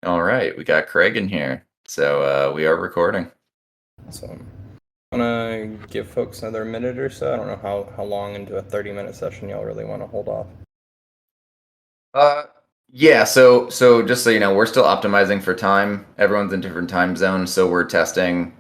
All right, we got Craig in here. So we are recording. So I'm gonna give folks another minute or so. I don't know how long into a 30-minute session y'all really want to hold off. Uh yeah, so just so you know, we're still optimizing for time. Everyone's in different time zones, so we're testing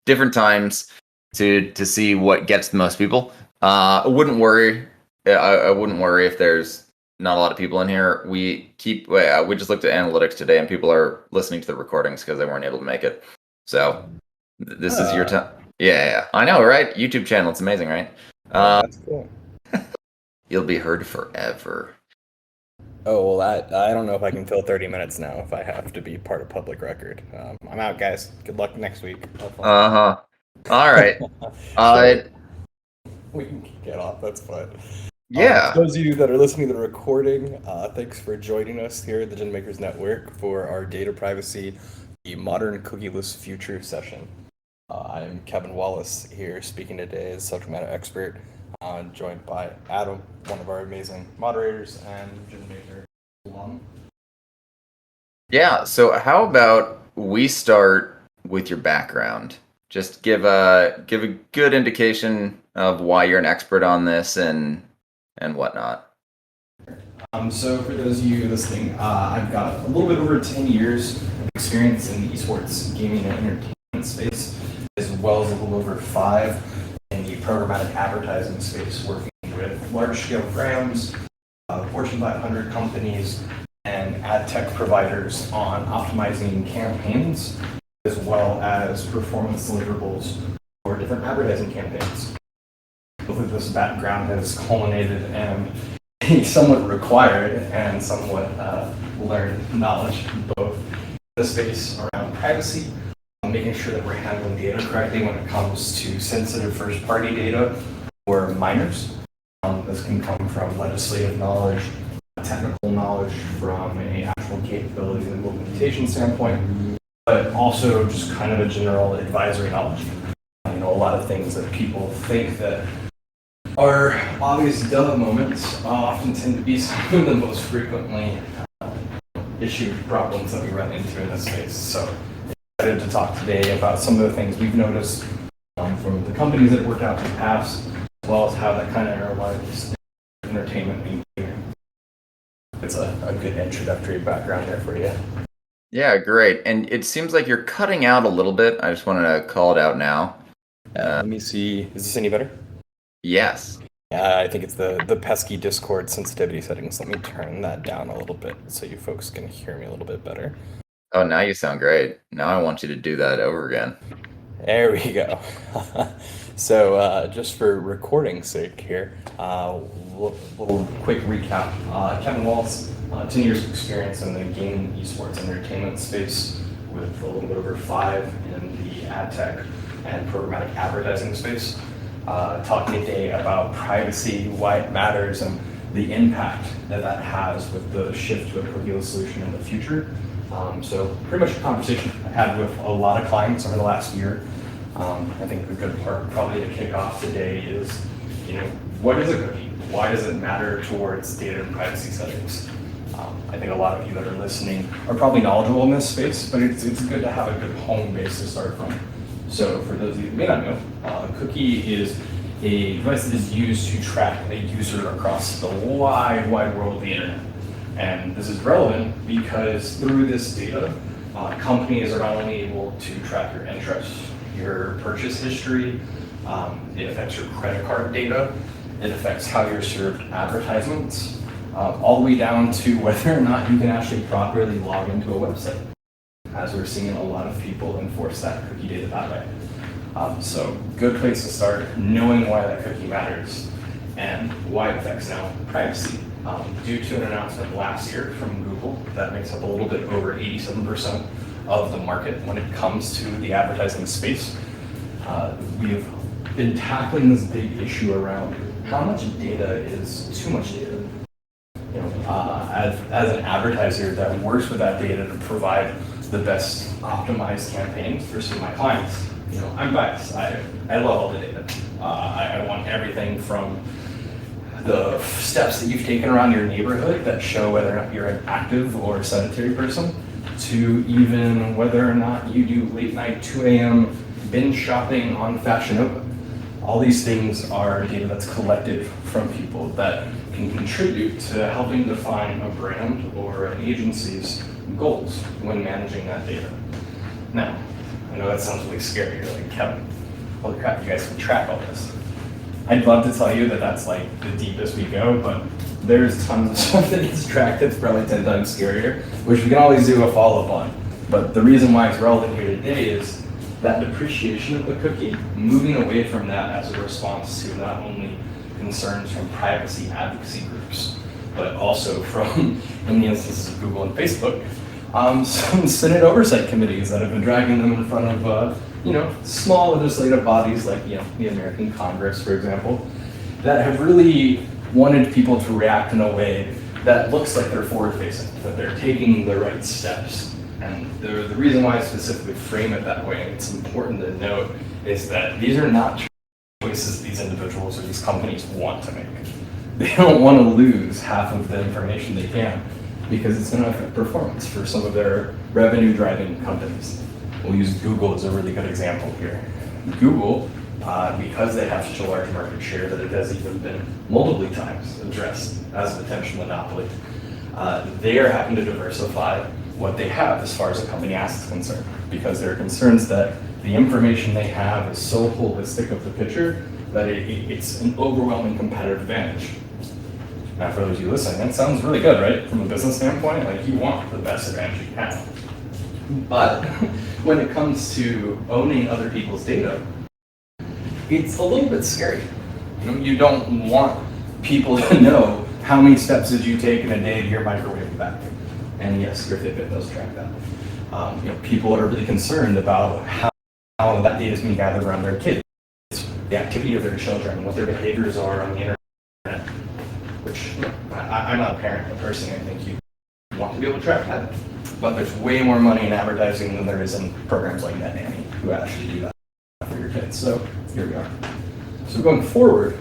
different times to see what gets the most people. I wouldn't worry. I wouldn't worry if there's not a lot of people in here. We just looked at analytics today, and people are listening to the recordings because they weren't able to make it. So this is your time. Yeah, I know, right? YouTube channel, it's amazing, right? Yeah, that's cool. You'll be heard forever. Oh, well, I don't know if I can fill 30 minutes now if I have to be part of public record. I'm out, guys. Good luck next week. Have fun. Uh-huh. All right. So we can get off. That's fine. Yeah. For those of you that are listening to the recording, thanks for joining us here at the Gen Makers Network for our data privacy, the modern cookieless future session. I'm Kevin Wallace here speaking today as subject matter expert, joined by Adam, one of our amazing moderators, and Gen Maker alum. Yeah, so how about we start with your background? Just give a good indication of why you're an expert on this and whatnot. So for those of you listening, I've got a little bit over 10 years of experience in the esports gaming and entertainment space, as well as a little over 5 in the programmatic advertising space, working with large-scale brands, Fortune 500 companies, and ad tech providers on optimizing campaigns, as well as performance deliverables for different advertising campaigns. Hopefully this background has culminated in a somewhat required and somewhat learned knowledge in both the space around privacy, making sure that we're handling data correctly when it comes to sensitive first-party data for minors. This can come from legislative knowledge, technical knowledge from an actual capability and implementation standpoint, but also just kind of a general advisory knowledge. A lot of things that people think that are obvious duh moments often tend to be some of the most frequently issued problems that we run into in this space. So excited to talk today about some of the things we've noticed from the companies that worked out in the past, as well as how that kind of interlines entertainment and gaming. It's a good introductory background there for you. Yeah, great. And it seems like you're cutting out a little bit. I just wanted to call it out now. Let me see. Is this any better? Yes. I think it's the pesky Discord sensitivity settings. Let me turn that down a little bit so you folks can hear me a little bit better. Oh, now you sound great. Now I want you to do that over again. There we go. So just for recording's sake here, little quick recap. Kevin Wallace, 10 years of experience in the gaming, esports, and entertainment space with a little bit over 5 in the ad tech and programmatic advertising space. Talking today about privacy, why it matters, and the impact that has with the shift to a cookieless solution in the future. So pretty much a conversation I've had with a lot of clients over the last year. I think the good part probably to kick off today is, what is a cookie? Why does it matter towards data and privacy settings? I think a lot of you that are listening are probably knowledgeable in this space, but it's good to have a good home base to start from. So for those of you who may not know, a cookie is a device that is used to track a user across the wide world of the internet. And this is relevant because through this data, companies are not only able to track your interests, your purchase history, it affects your credit card data, it affects how you're served advertisements, all the way down to whether or not you can actually properly log into a website, as we're seeing a lot of people enforce that cookie data that way. So good place to start, knowing why that cookie matters and why it affects now privacy. Due to an announcement last year from Google that makes up a little bit over 87% of the market when it comes to the advertising space, we have been tackling this big issue around how much data is too much data. As an advertiser that works with that data to provide the best optimized campaigns for some of my clients, I'm biased. I love all the data. I want everything from the steps that you've taken around your neighborhood that show whether or not you're an active or sedentary person, to even whether or not you do late night 2 a.m. binge shopping on Fashion Nova. All these things are data that's collected from people that can contribute to helping define a brand or an agency's goals when managing that data. Now, I know that sounds really scary. You're like, Kevin, holy crap, you guys can track all this. I'd love to tell you that that's like the deepest we go, but there's tons of stuff that gets tracked that's probably 10 times scarier, which we can always do a follow-up on. But the reason why it's relevant here today is that depreciation of the cookie, moving away from that as a response to not only concerns from privacy advocacy groups, but also from, in the instances of Google and Facebook, some Senate oversight committees that have been dragging them in front of small legislative bodies like the American Congress, for example, that have really wanted people to react in a way that looks like they're forward-facing, that they're taking the right steps. And the reason why I specifically frame it that way, and it's important to note, is that these are not choices these individuals or these companies want to make. They don't want to lose half of the information they can because it's going to affect performance for some of their revenue-driving companies. We'll use Google as a really good example here. Google, because they have such a large market share that it has even been multiple times addressed as a potential monopoly, they are having to diversify what they have as far as a company asset is concerned, because there are concerns that the information they have is so holistic of the picture that it's an overwhelming competitive advantage. Now, for those of you listening, that sounds really good, right? From a business standpoint, like you want the best advantage you can. But when it comes to owning other people's data, it's a little bit scary. You don't want people to know how many steps did you take in a day to your microwave back. And yes, your Fitbit does track that. People are really concerned about how that data is being gathered around their kids, the activity of their children, what their behaviors are on the internet, which I'm not a parent, but personally I think you want to be able to track that. But there's way more money in advertising than there is in programs like NetNanny who actually do that for your kids. So here we are. So going forward,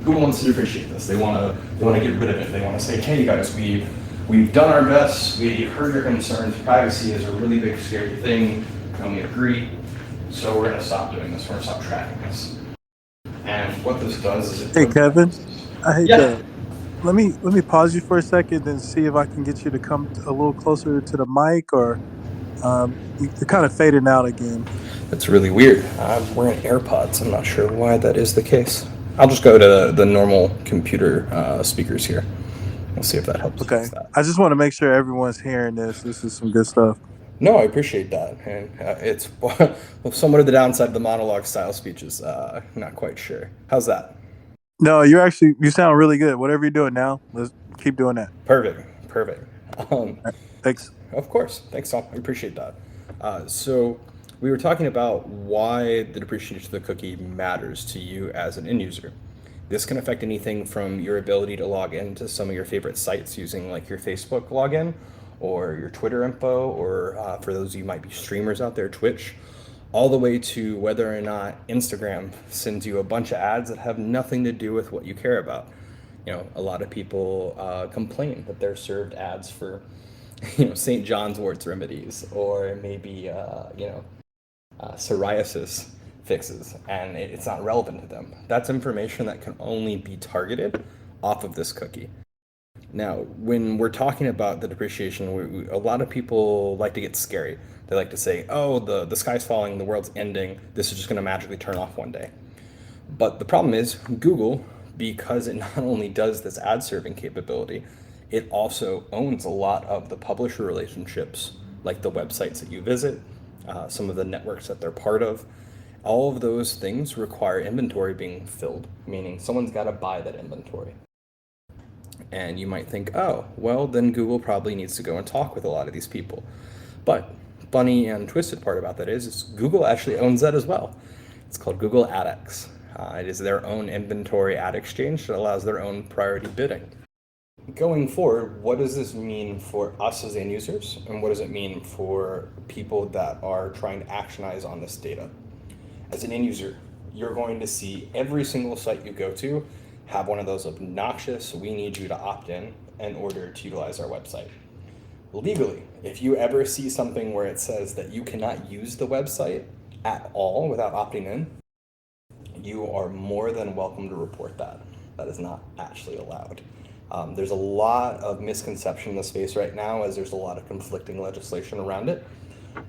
Google wants to depreciate this. They want to get rid of it. They want to say, hey guys, we've done our best. We heard your concerns. Privacy is a really big, scary thing. And we agree. So we're going to stop doing this. We're going to stop tracking this. And what this does is Hey Kevin, I hate Yeah. that. Let me pause you for a second and see if I can get you to come a little closer to the mic, or you're kind of fading out again. That's really weird. I'm wearing AirPods. I'm not sure why that is the case. I'll just go to the normal computer speakers here. We'll see if that helps. Okay. fix that. I just want to make sure everyone's hearing this. This is some good stuff. No, I appreciate that. And it's somewhat of the downside of the monologue style speeches. Not quite sure. How's that? No, you sound really good. Whatever you're doing now, let's keep doing that. Perfect. Thanks. Of course. Thanks, Tom. I appreciate that. So we were talking about why the depreciation of the cookie matters to you as an end user. This can affect anything from your ability to log into some of your favorite sites using like your Facebook login or your Twitter info, or for those of you who might be streamers out there, Twitch, all the way to whether or not Instagram sends you a bunch of ads that have nothing to do with what you care about. A lot of people complain that they're served ads for, St. John's warts remedies, or maybe, psoriasis fixes, and it's not relevant to them. That's information that can only be targeted off of this cookie. Now, when we're talking about the depreciation, a lot of people like to get scary. They like to say, oh, the sky's falling, the world's ending, this is just going to magically turn off one day. But the problem is, Google, because it not only does this ad serving capability, it also owns a lot of the publisher relationships, like the websites that you visit, some of the networks that they're part of. All of those things require inventory being filled, meaning someone's got to buy that inventory. And you might think, oh, well, then Google probably needs to go and talk with a lot of these people. But funny and twisted part about that is Google actually owns that as well. It's called Google AdX. It is their own inventory ad exchange that allows their own priority bidding. Going forward, what does this mean for us as end users, and what does it mean for people that are trying to actionize on this data? As an end user, you're going to see every single site you go to have one of those obnoxious, we need you to opt in order to utilize our website. Legally, if you ever see something where it says that you cannot use the website at all without opting in, you are more than welcome to report that. That is not actually allowed. There's a lot of misconception in the space right now as there's a lot of conflicting legislation around it.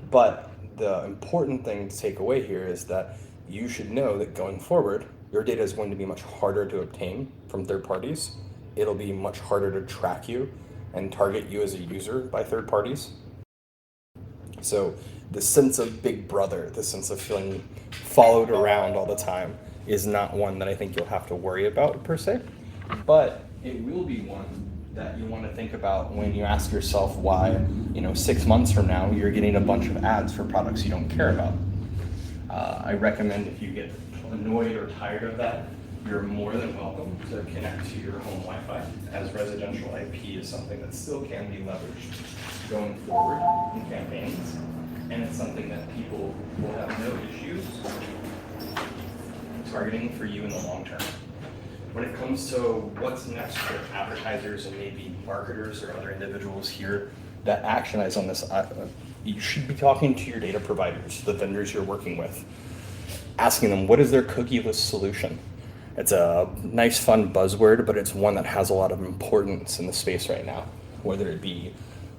But the important thing to take away here is that you should know that going forward, your data is going to be much harder to obtain from third parties. It'll be much harder to track you and target you as a user by third parties. So the sense of big brother, the sense of feeling followed around all the time is not one that I think you'll have to worry about per se, but it will be one that you want to think about when you ask yourself why, 6 months from now, you're getting a bunch of ads for products you don't care about. I recommend if you get annoyed or tired of that, you're more than welcome to connect to your home Wi-Fi, as residential IP is something that still can be leveraged going forward in campaigns, and it's something that people will have no issues targeting for you in the long term. When it comes to what's next for advertisers and maybe marketers or other individuals here that actionize on this, you should be talking to your data providers, the vendors you're working with, asking them what is their cookieless solution. It's a nice, fun buzzword, but it's one that has a lot of importance in the space right now, whether it be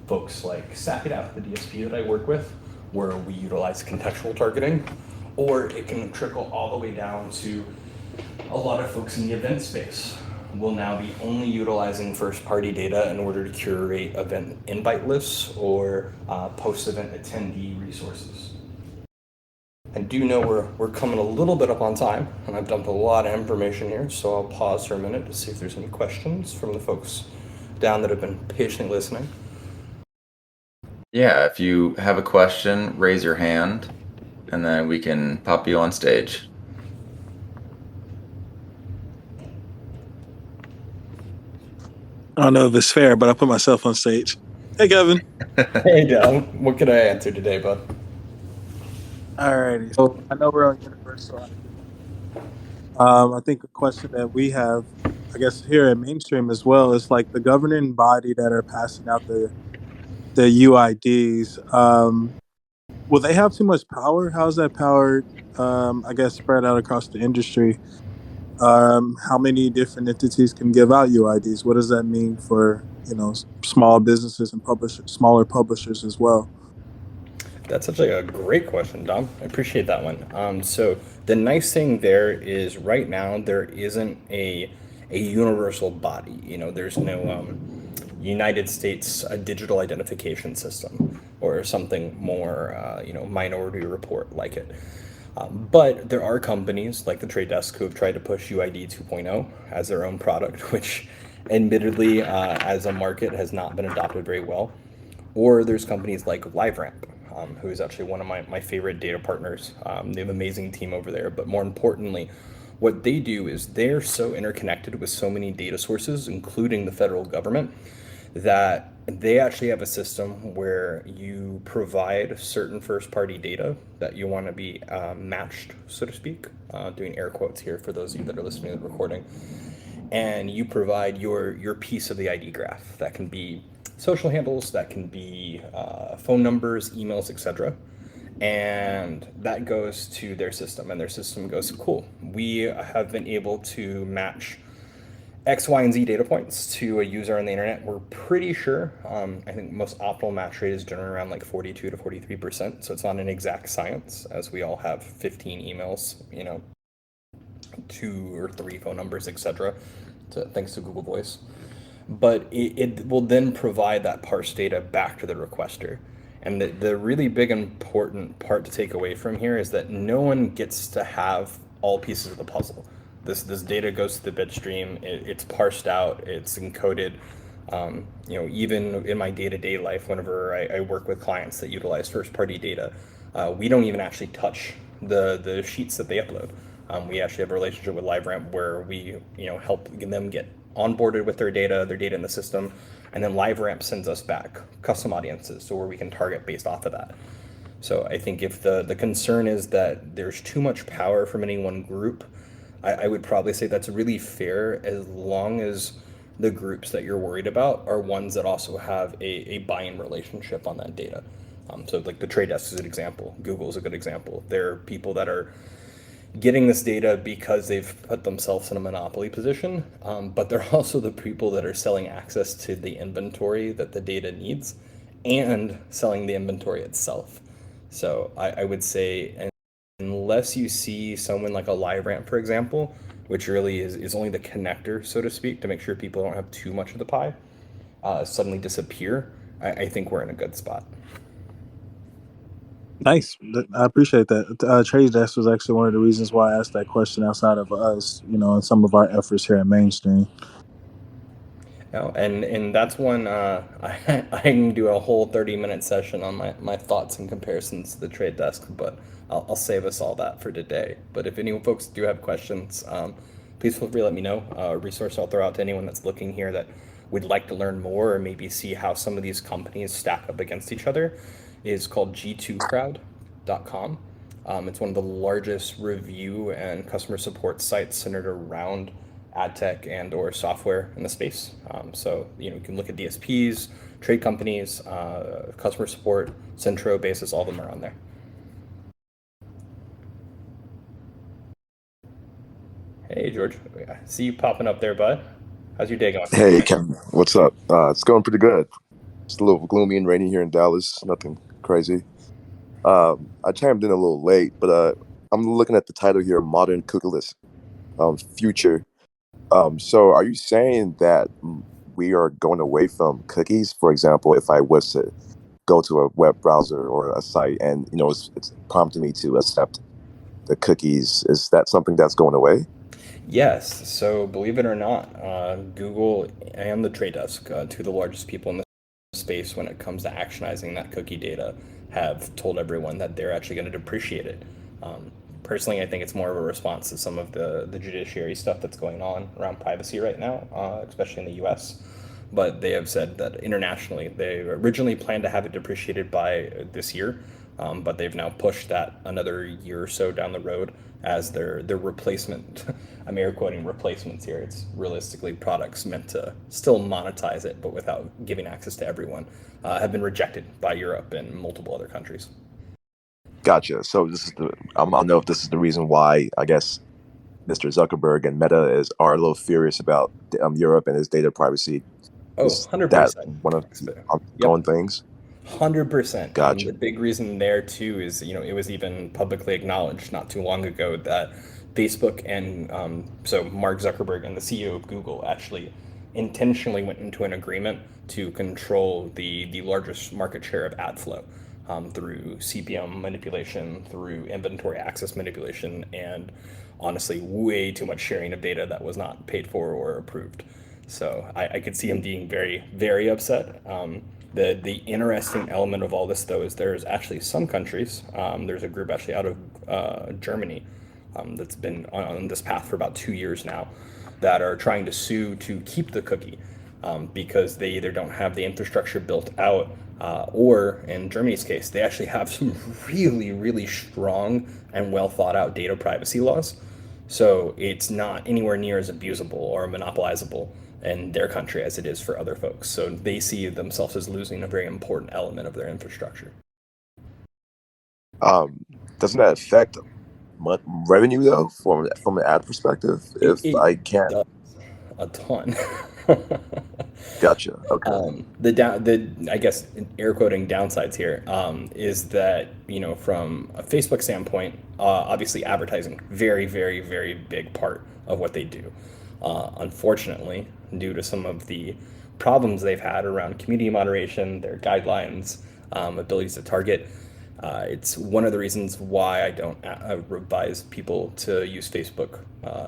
folks like SacketApp, the DSP that I work with, where we utilize contextual targeting, or it can trickle all the way down to a lot of folks in the event space will now be only utilizing first-party data in order to curate event invite lists or post-event attendee resources. I do know we're coming a little bit up on time, and I've dumped a lot of information here, so I'll pause for a minute to see if there's any questions from the folks down that have been patiently listening. Yeah, if you have a question, raise your hand, and then we can pop you on stage. I don't know if it's fair, but I put myself on stage. Hey, Kevin. Hey, Dal, what could I answer today, bud? Alrighty. So I know we're on Universal ID. I think a question that we have, I guess, here at Mainstream as well is like the governing body that are passing out the UIDs. Will they have too much power? How's that power, I guess, spread out across the industry? How many different entities can give out UIDs? What does that mean for small businesses and smaller publishers as well? That's such a great question, Dom. I appreciate that one. So the nice thing there is right now there isn't a universal body. There's no United States digital identification system or something more Minority Report like it. But there are companies like the Trade Desk who have tried to push UID 2.0 as their own product, which admittedly as a market has not been adopted very well. Or there's companies like LiveRamp, who is actually one of my favorite data partners. They have an amazing team over there. But more importantly, what they do is they're so interconnected with so many data sources, including the federal government, that they actually have a system where you provide certain first-party data that you want to be matched, so to speak, doing air quotes here for those of you that are listening to the recording, and you provide your piece of the ID graph. That can be social handles, that can be phone numbers, emails, etc. And that goes to their system, and their system goes, cool, we have been able to match X, Y, and Z data points to a user on the internet. We're pretty sure, I think most optimal match rate is generally around like 42 to 43%. So it's not an exact science, as we all have 15 emails, 2 or 3 phone numbers, etc. Thanks to Google Voice. But it will then provide that parsed data back to the requester. And the really big important part to take away from here is that no one gets to have all pieces of the puzzle. This data goes to the bit stream, it's parsed out, it's encoded. Even in my day-to-day life, whenever I work with clients that utilize first-party data, we don't even actually touch the sheets that they upload. We actually have a relationship with LiveRamp where we help them get onboarded with their data in the system, and then LiveRamp sends us back custom audiences, so where we can target based off of that. So I think if the concern is that there's too much power from any one group, I would probably say that's really fair as long as the groups that you're worried about are ones that also have a buy-in relationship on that data. So like the Trade Desk is an example. Google is a good example. There are people that are getting this data because they've put themselves in a monopoly position, but they're also the people that are selling access to the inventory that the data needs and selling the inventory itself. So I would say, unless you see someone like a LiveRamp, for example, which really is only the connector, so to speak, to make sure people don't have too much of the pie, suddenly disappear, I think we're in a good spot. Nice. I appreciate that. Trade Desk was actually one of the reasons why I asked that question outside of us, and some of our efforts here at Mainstream. No, and that's one I can do a whole 30-minute session on my thoughts and comparisons to the Trade Desk, but I'll save us all that for today. But if any folks do have questions, please feel free to let me know. A resource I'll throw out to anyone that's looking here that would like to learn more or maybe see how some of these companies stack up against each other is called g2crowd.com. It's one of the largest review and customer support sites centered around ad tech and or software in the space. So you can look at DSPs, trade companies, customer support, Centro, Basis, all of them are on there. Hey George, I see you popping up there, bud. How's your day going? Hey, Kevin, what's up? It's going pretty good. It's a little gloomy and rainy here in Dallas. Nothing crazy. I chimed in a little late, but I'm looking at the title here, Modern Cookieless Future. So are you saying that we are going away from cookies? For example, if I was to go to a web browser or a site and it's prompting me to accept the cookies, is that something that's going away? Yes. So believe it or not, Google and the Trade Desk, two of the largest people in the space when it comes to actionizing that cookie data, have told everyone that they're actually going to depreciate it. Personally, I think it's more of a response to some of the judiciary stuff that's going on around privacy right now, especially in the U.S. But they have said that internationally, they originally planned to have it depreciated by this year, but they've now pushed that another year or so down the road as their replacement. I'm air quoting replacements here. It's realistically products meant to still monetize it, but without giving access to everyone, have been rejected by Europe and multiple other countries. Gotcha. So this is I'll know if this is the reason why I guess Mr. Zuckerberg and Meta are a little furious about Europe and his data privacy. Oh, Is that 100%. one of the Yep. ongoing things? 100%. Gotcha. The big reason there too is, it was even publicly acknowledged not too long ago that Facebook and so Mark Zuckerberg and the CEO of Google actually intentionally went into an agreement to control the largest market share of ad flow through CPM manipulation, through inventory access manipulation, and honestly, way too much sharing of data that was not paid for or approved. So I could see him being very, very upset. The interesting element of all this, though, is there's actually some countries. There's a group actually out of Germany that's been on this path for about 2 years now, that are trying to sue to keep the cookie because they either don't have the infrastructure built out, or in Germany's case, they actually have some really, really strong and well thought out data privacy laws. So it's not anywhere near as abusable or monopolizable in their country as it is for other folks. So they see themselves as losing a very important element of their infrastructure. Doesn't that affect revenue though, from an ad perspective? If It I can't, does a ton. gotcha. Okay. The I guess air quoting downsides here is that from a Facebook standpoint, obviously advertising very, very, very big part of what they do. Unfortunately, due to some of the problems they've had around community moderation, their guidelines, abilities to target, it's one of the reasons why I don't advise people to use Facebook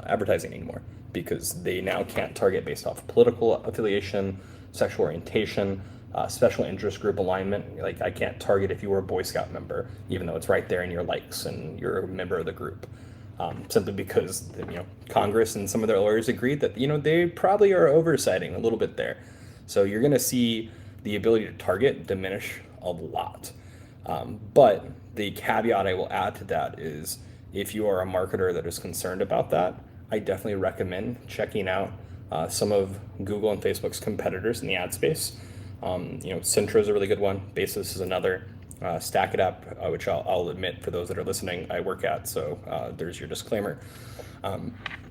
advertising anymore, because they now can't target based off political affiliation, sexual orientation, special interest group alignment. Like, I can't target if you were a Boy Scout member, even though it's right there in your likes and you're a member of the group. Simply because Congress and some of their lawyers agreed that they probably are oversighting a little bit there. So you're going to see the ability to target diminish a lot. But the caveat I will add to that is, if you are a marketer that is concerned about that, I definitely recommend checking out some of Google and Facebook's competitors in the ad space. Centro is a really good one. Basis is another. Stack It Up, which I'll admit for those that are listening, I work at. So there's your disclaimer.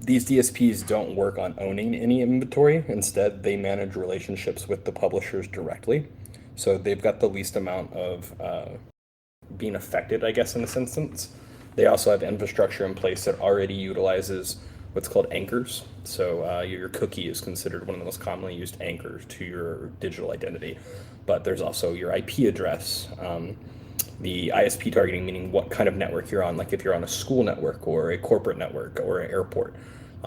These DSPs don't work on owning any inventory. Instead, they manage relationships with the publishers directly. So they've got the least amount of being affected, I guess, in this instance. They also have infrastructure in place that already utilizes what's called anchors. So your cookie is considered one of the most commonly used anchors to your digital identity. But there's also your IP address, the ISP targeting, meaning what kind of network you're on, like if you're on a school network or a corporate network or an airport.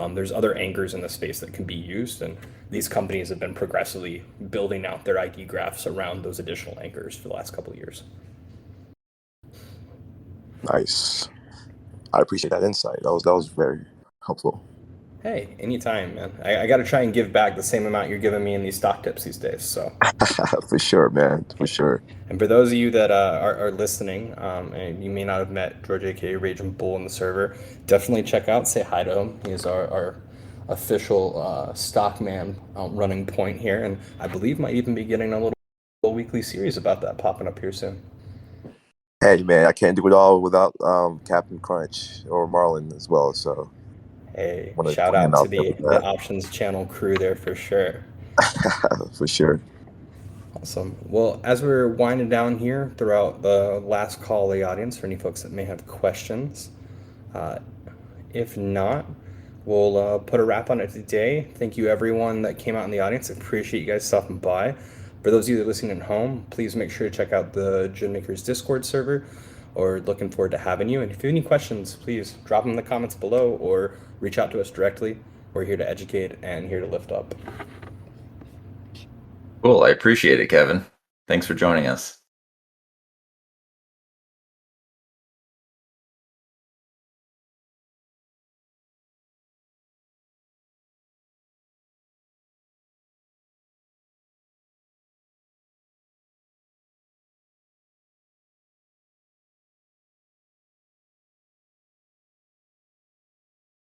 There's other anchors in the space that can be used, and these companies have been progressively building out their ID graphs around those additional anchors for the last couple of years. Nice. I appreciate that insight. That was very helpful. Hey, anytime, man. I got to try and give back the same amount you're giving me in these stock tips these days. So, For sure, man. For sure. and for those of you that are listening, and you may not have met George aka Raging Bull in the server, definitely check out, say hi to him. He's our official stock man running point here, and I believe might even be getting a little weekly series about that popping up here soon. Hey, man, I can't do it all without Captain Crunch or Marlin as well. So, Hey, want to shout put him out to out there the with the Options Channel crew there for sure. that. For sure. Awesome. Well, as we're winding down here throughout the last call of the audience, for any folks that may have questions, uh, if not, we'll put a wrap on it today. Thank you, everyone that came out in the audience. I appreciate you guys stopping by. For those of you that are listening at home, please make sure to check out the Gin Makers Discord server, or looking forward to having you. And if you have any questions, please drop them in the comments below or reach out to us directly. We're here to educate and here to lift up. Cool. I appreciate it, Kevin. Thanks for joining us.